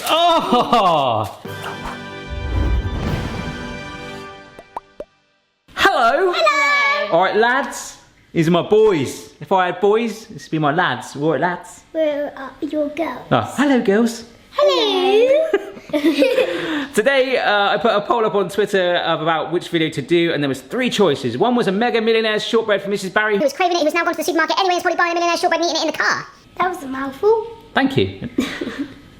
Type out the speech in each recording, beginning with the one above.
Oh! Hello! Hello! Alright, lads. These are my boys. If I had boys, this would be my lads. Alright, lads. Where are your girls? Oh, hello, girls. Hello! Today, I put a poll up on Twitter about which video to do, and there was 3 choices. One was a Mega Millionaire's shortbread for Mrs. Barry. He was craving it, he was now gone to the supermarket anyway, he's probably buying a millionaire's shortbread and eating it in the car. That was a mouthful. Thank you.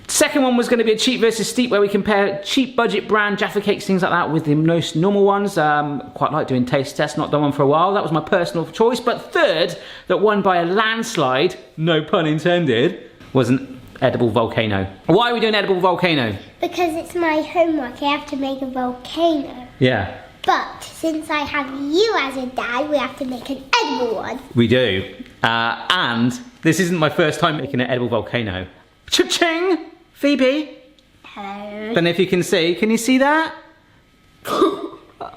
Second one was going to be a cheap versus steep, where we compare cheap budget brand Jaffa cakes, things like that, with the most normal ones. Quite like doing taste tests, not done one for a while. That was my personal choice. But third, that won by a landslide, no pun intended, was an edible volcano. Why are we doing edible volcano? Because it's my homework, I have to make a volcano. Yeah. But since I have you as a dad, we have to make an edible one. We do. And this isn't my first time making an edible volcano. Cha-ching! Phoebe? Hello. Don't know if you can see. Can you see that?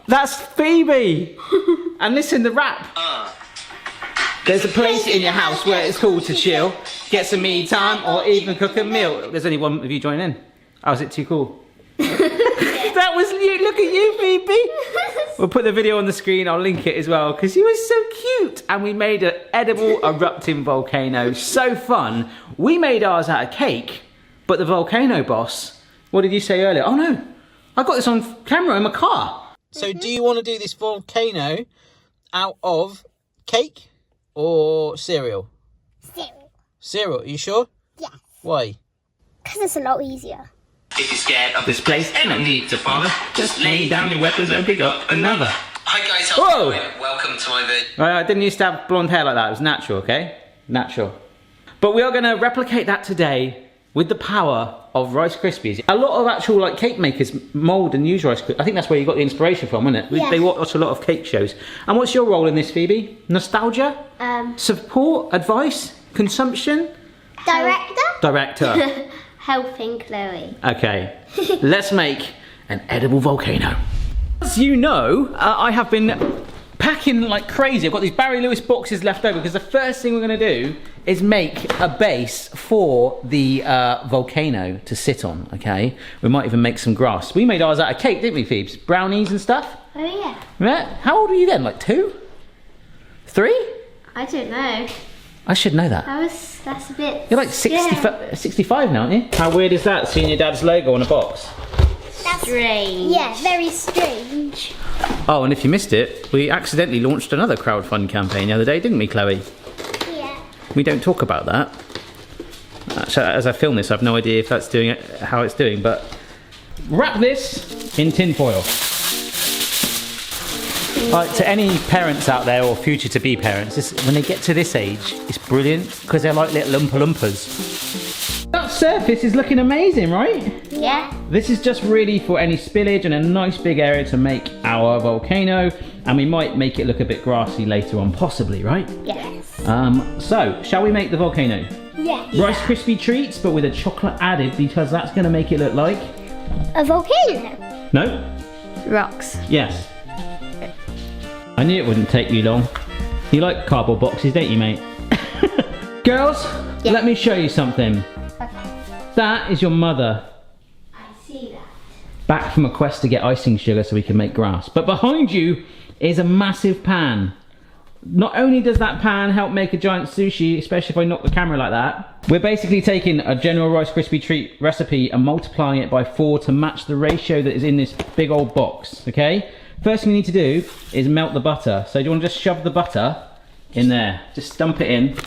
That's Phoebe! And listen, the rap. There's a place in your house where it's cool to chill, get some me time, or even cook a meal. There's only one of you joining in. Oh, is it too cool? That was you. Look at you, Phoebe. We'll put the video on the screen. I'll link it as well because you were so cute. And we made an edible erupting volcano. So fun. We made ours out of cake, but the volcano boss. What did you say earlier? Oh no, I got this on camera in my car. So, do you want to do this volcano out of cake or cereal? Cereal. Cereal. Are you sure? Yes. Why? Because it's a lot easier. If you're scared of this place, ain't no need to bother. Just lay down your weapons and pick up another. Hi guys, how's Whoa! it going? Welcome to my video. I didn't used to have blonde hair like that. It was natural, okay? Natural. But we are going to replicate that today with the power of Rice Krispies. A lot of actual like cake makers mould and use Rice Krispies. I think that's where you got the inspiration from, isn't it? Yeah. They watch a lot of cake shows. And what's your role in this, Phoebe? Nostalgia? Support? Advice? Consumption? Director? Director. Helping Chloe. Okay, let's make an edible volcano. As you know, I have been packing like crazy. I've got these Barry Lewis boxes left over because the first thing we're going to do is make a base for the volcano to sit on, okay? We might even make some grass. We made ours out of cake, didn't we, Phoebes? Brownies and stuff? Oh yeah. Yeah. How old were you then? Like 2? 3? I don't know. I should know that. That's a bit... You're like 65 now, aren't you? How weird is that, seeing your dad's logo on a box? That's strange. Yeah, very strange. Oh, and if you missed it, we accidentally launched another crowdfund campaign the other day, didn't we, Chloe? Yeah. We don't talk about that. So as I film this, I have no idea if that's doing it, how it's doing, but wrap this in tin foil. To any parents out there or future to be parents, when they get to this age, it's brilliant because they're like little Oompa Loompas. That surface is looking amazing, right? Yeah. This is just really for any spillage and a nice big area to make our volcano, and we might make it look a bit grassy later on, possibly, right? Yes. So, shall we make the volcano? Yes. Rice Krispie treats, but with a chocolate added because that's going to make it look like... A volcano. No? Rocks. Yes. I knew it wouldn't take you long. You like cardboard boxes, don't you, mate? Girls, Yeah. let me show you something. Okay. That is your mother. I see that. Back from a quest to get icing sugar so we can make grass. But behind you is a massive pan. Not only does that pan help make a giant sushi, especially if I knock the camera like that, we're basically taking a general Rice Krispie treat recipe and multiplying it by 4 to match the ratio that is in this big old box, okay? First thing we need to do is melt the butter. So do you want to just shove the butter in there? Just dump it in.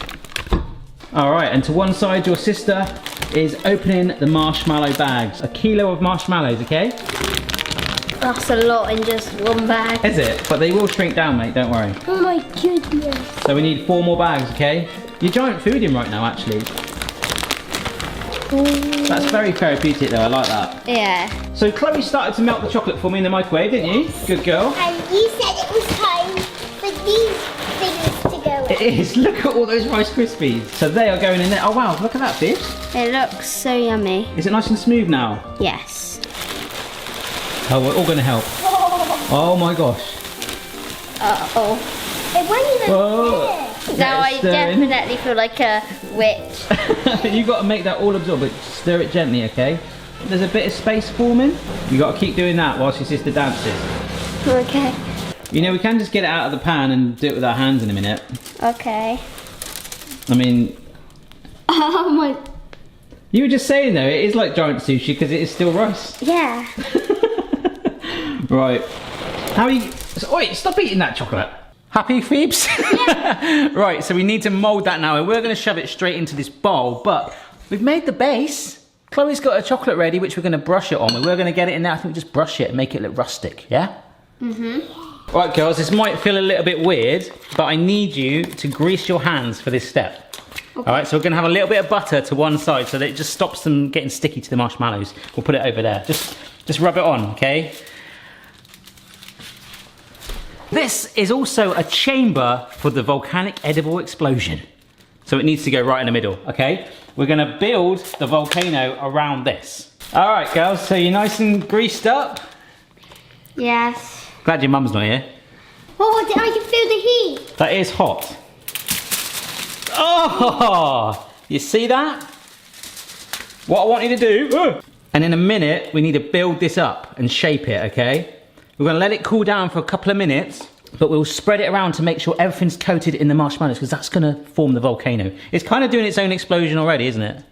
All right, and to one side your sister is opening the marshmallow bags. 1 kilo of marshmallows, okay? That's a lot in just one bag. Is it? But they will shrink down, mate, don't worry. Oh my goodness. So we need 4 more bags, okay? You're giant fooding right now, actually. Ooh. That's very therapeutic though, I like that. Yeah. So Chloe started to melt the chocolate for me in the microwave, didn't you? Good girl. And you said it was time for these things to go in. It is, look at all those Rice Krispies. So they are going in there. Oh wow, look at that, Bibbs. It looks so yummy. Is it nice and smooth now? Yes. Oh, we're all gonna help. Oh my gosh. Uh-oh. It won't even Whoa. Now I stirring. definitely feel like a witch. You got to make that all absorb, but stir it gently, okay? there's a bit of space forming. You got to keep doing that whilst your sister dances. Okay. You know, we can just get it out of the pan and do it with our hands in a minute. Okay. I mean... Oh my... You were just saying though, it is like giant sushi because it is still rice. Yeah. Right. How are you... Wait, stop eating that chocolate. Happy, Phoebes? Yeah. Right, so we need to mould that now and we're going to shove it straight into this bowl, but we've made the base. Chloe's got her chocolate ready, which we're going to brush it on. We're going to get it in there. I think we just brush it and make it look rustic, yeah? Mm-hmm. Right, girls, this might feel a little bit weird, but I need you to grease your hands for this step. Okay. All right, so we're going to have a little bit of butter to one side so that it just stops them getting sticky to the marshmallows. We'll put it over there. Just rub it on, okay? This is also a chamber for the volcanic edible explosion. So it needs to go right in the middle, okay? We're going to build the volcano around this. All right, girls, so you're nice and greased up? Yes. Glad your mum's not here. Oh, I can feel the heat. That is hot. Oh, you see that? What I want you to do, and in a minute, we need to build this up and shape it, okay? We're gonna let it cool down for a couple of minutes, but we'll spread it around to make sure everything's coated in the marshmallows because that's gonna form the volcano. It's kind of doing its own explosion already, isn't it?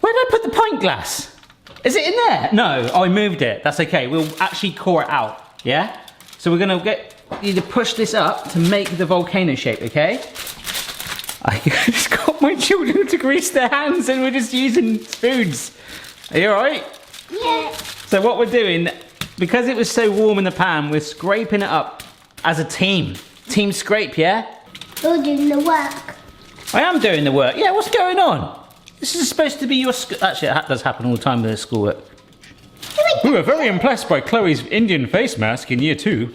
Where did I put the pint glass? Is it in there? No, I moved it. That's okay. We'll actually core it out, yeah? So we're gonna need to push this up to make the volcano shape, okay? I just got my children to grease their hands and we're just using spoons. Are you alright? Yeah. So what we're doing, because it was so warm in the pan, we're scraping it up as a team. Team scrape, yeah? You're doing the work. I am doing the work. Yeah, what's going on? This is supposed to be your Actually, that does happen all the time with the schoolwork. We were very impressed by Chloe's Indian face mask in year 2.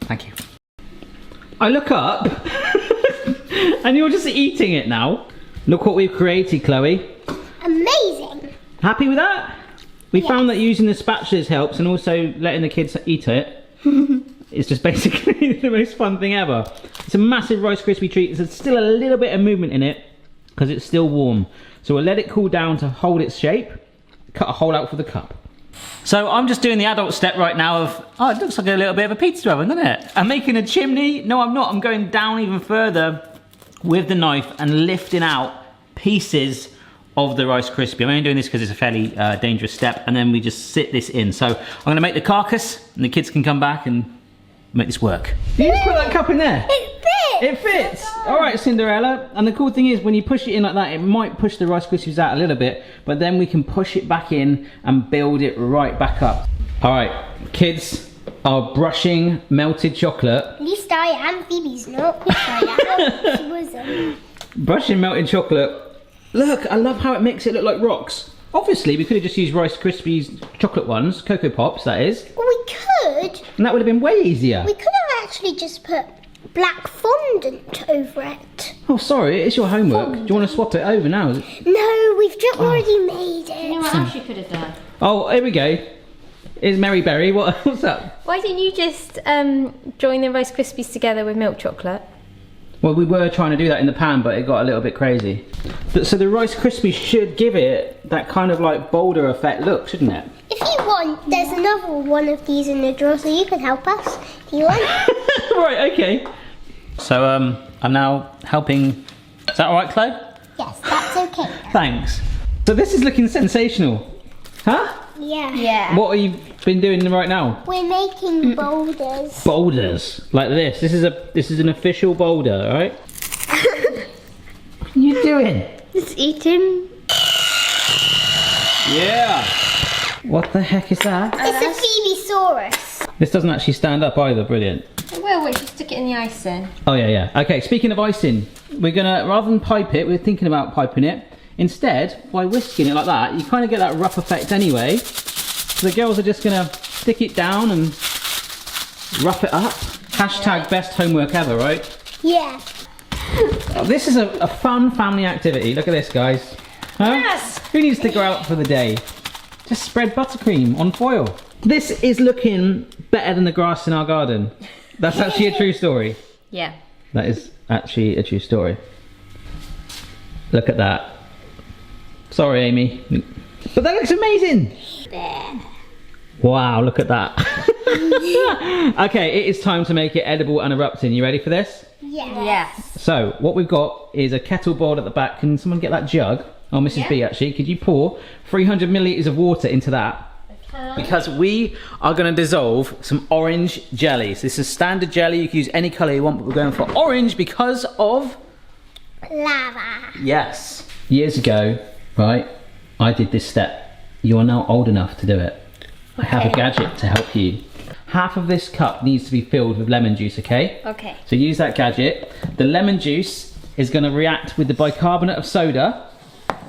Thank you. I look up and you're just eating it now. Look what we've created, Chloe. Amazing. Happy with that? We found that using the spatulas helps and also letting the kids eat it. It's just basically the most fun thing ever. It's a massive Rice Krispie treat. There's still a little bit of movement in it because it's still warm. So we'll let it cool down to hold its shape. Cut a hole out for the cup. So I'm just doing the adult step right now of, oh, it looks like a little bit of a pizza oven, doesn't it? I'm making a chimney. No, I'm not. I'm going down even further with the knife and lifting out pieces of the Rice Krispie. I'm only doing this because it's a fairly dangerous step, and then we just sit this in. So I'm going to make the carcass, and the kids can come back and make this work. You just put that cup in there. It fits. It fits. All right, Cinderella. And the cool thing is, when you push it in like that, it might push the Rice Krispies out a little bit, but then we can push it back in and build it right back up. All right, kids are brushing melted chocolate. At least I am. Phoebe's not. Yes, I am. She wasn't. Brushing melted chocolate. Look, I love how it makes it look like rocks. Obviously, we could have just used Rice Krispies chocolate ones, Cocoa Pops, that is. We could. And that would have been way easier. We could have actually just put black fondant over it. Oh, sorry, it's your homework. Do you want to swap it over now? No, we've just already made it. You know what else you could have done? Oh, here we go. Here's Mary Berry. What's up? Why didn't you just join the Rice Krispies together with milk chocolate? Well, we were trying to do that in the pan, but it got a little bit crazy. So the Rice Krispies should give it that kind of like boulder effect look, shouldn't it? If you want, there's another one of these in the drawer, so you can help us if you want. Right, okay. So I'm now helping. Is that all right, Chloe? Yes, that's okay. Thanks. So this is looking sensational. Huh? Yeah. Yeah. What have you been doing right now? We're making boulders. Boulders like this. This is an official boulder, all right? What are you doing? It's eating. Yeah. What the heck is that? It's a Phoebesaurus. This doesn't actually stand up either. Brilliant. It will, we just stick it in the icing. Oh yeah. Okay. Speaking of icing, we're gonna, rather than pipe it, we're thinking about piping it. Instead, by whisking it like that, you kind of get that rough effect anyway. So the girls are just gonna stick it down and rough it up. Hashtag best homework ever, right? Yeah. Oh, this is a fun family activity. Look at this, guys. Huh? Yes! Who needs to go out for the day? Just spread buttercream on foil. This is looking better than the grass in our garden. That's actually a true story. Yeah. That is actually a true story. Look at that. Sorry, Amy. But that looks amazing. Wow, look at that. Okay, it is time to make it edible and erupting. You ready for this? Yes. So, what we've got is a kettle boiled at the back. Can someone get that jug? Oh, Mrs. B, actually. Could you pour 300 millilitres of water into that? Because we are going to dissolve some orange jelly. So this is standard jelly. You can use any colour you want, but we're going for orange because of... Lava. Yes. Years ago, right, I did this step. You are now old enough to do it. I have a gadget to help you. Half of this cup needs to be filled with lemon juice, okay? Okay. So use that gadget. The lemon juice is going to react with the bicarbonate of soda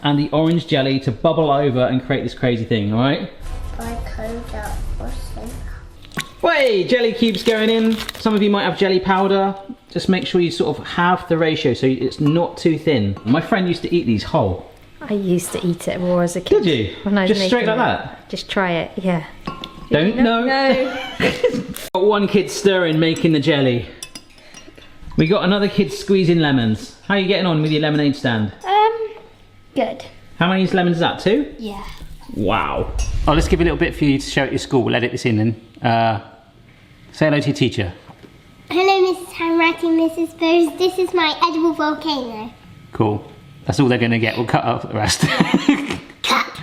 and the orange jelly to bubble over and create this crazy thing, alright? Wait, jelly cubes going in. Some of you might have jelly powder. Just make sure you sort of have the ratio so it's not too thin. My friend used to eat these whole. I used to eat it more as a kid. Did you? When I was just straight like making it. that? Just try it, yeah. Don't know. Got one kid stirring, making the jelly. We got another kid squeezing lemons. How are you getting on with your lemonade stand? Good. How many lemons is that? 2? Yeah. Wow. Oh, let's give a little bit for you to show at your school. We'll edit this in then. Say hello to your teacher. Hello, Mrs. Handwriting, Mrs. Bose. This is my edible volcano. Cool. That's all they're going to get. We'll cut off the rest. Cut.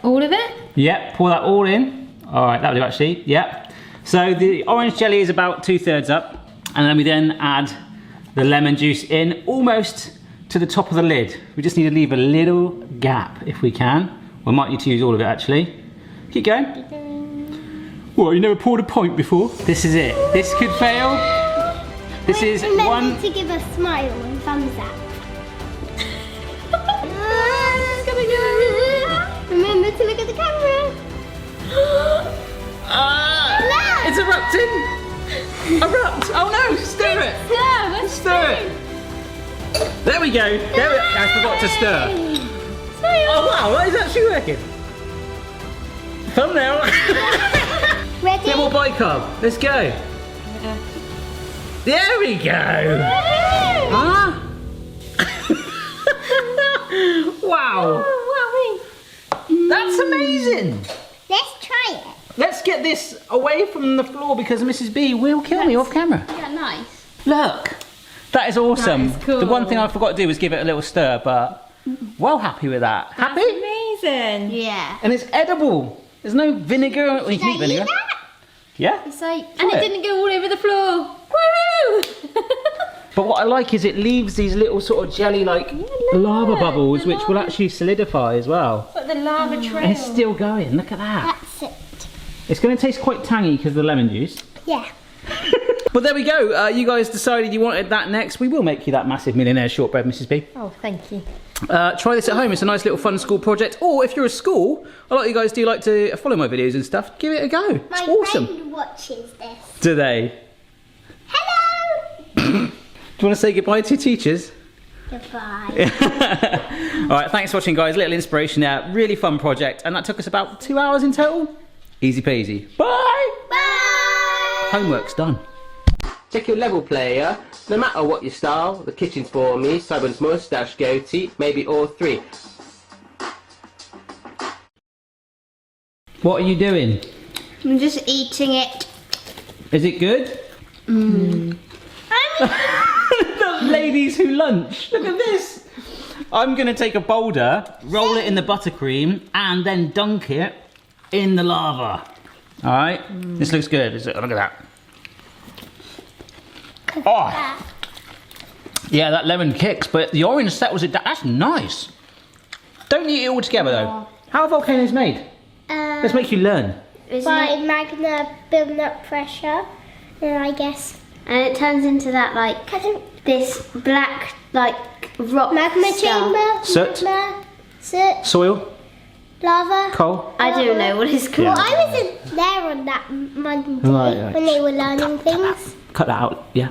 All of it? Yep, pour that all in. Alright, that'll do actually. Yep. So the orange jelly is about 2/3 up. And then we then add the lemon juice in almost to the top of the lid. We just need to leave a little gap if we can. We might need to use all of it actually. Keep going. What, you never poured a pint before? This is it. This could fail. This is Remember one... to give a smile and thumbs up. Remember to look at the camera. It's erupting! Erupt! Oh no! Stir it! Stir it! There we go! There we go. I forgot to stir. Oh wow, that is actually working. Thumbnail! Ready? Get more bicarb. Let's go. There we go! Huh? Wow! That's amazing! Let's try it. Let's get this away from the floor because Mrs. B will kill me off camera. Yeah, nice. Look! That is awesome. That is cool. The one thing I forgot to do was give it a little stir, but well happy with that. Happy? Amazing. Yeah. And it's edible. There's no vinegar. Well, you can eat vinegar. Yeah? It's like, Try and it it. didn't go all over the floor. Woo! But what I like is it leaves these little sort of jelly-like lava bubbles, which will actually solidify as well. But the lava trail. And it's still going. Look at that. That's it. It's going to taste quite tangy because of the lemon juice. Yeah. But there we go. You guys decided you wanted that next. We will make you that massive millionaire shortbread, Mrs. B. Oh, thank you. Try this at home. It's a nice little fun school project. Or if you're a school, a lot of you guys do like to follow my videos and stuff. Give it a go. My It's awesome. friend watches this. Do they? Hello. Do you want to say goodbye to your teachers? Goodbye. Alright, thanks for watching guys. Little inspiration there. Really fun project. And that took us about 2 hours in total. Easy peasy. Bye! Bye. Homework's done. Check your level, player. No matter what your style, the kitchen's for me. Simon's moustache, goatee, maybe all 3. What are you doing? I'm just eating it. Is it good? The ladies who lunch. Look at this. I'm going to take a boulder, roll it in the buttercream, and then dunk it in the lava. Alright? This looks good. Look at that. Oh. Yeah, that lemon kicks, but the orange settles it down. That's nice. Don't eat it all together though. How are volcanoes made? Let's make you learn. By magma building up pressure, and I guess. And it turns into that this black rock Magma stuff. chamber. Soot. Magma. Soot. Soil. Lava. Coal. I don't know what it's called. Well, I wasn't there on that Monday Right. when they were learning things. Cut that out, yeah.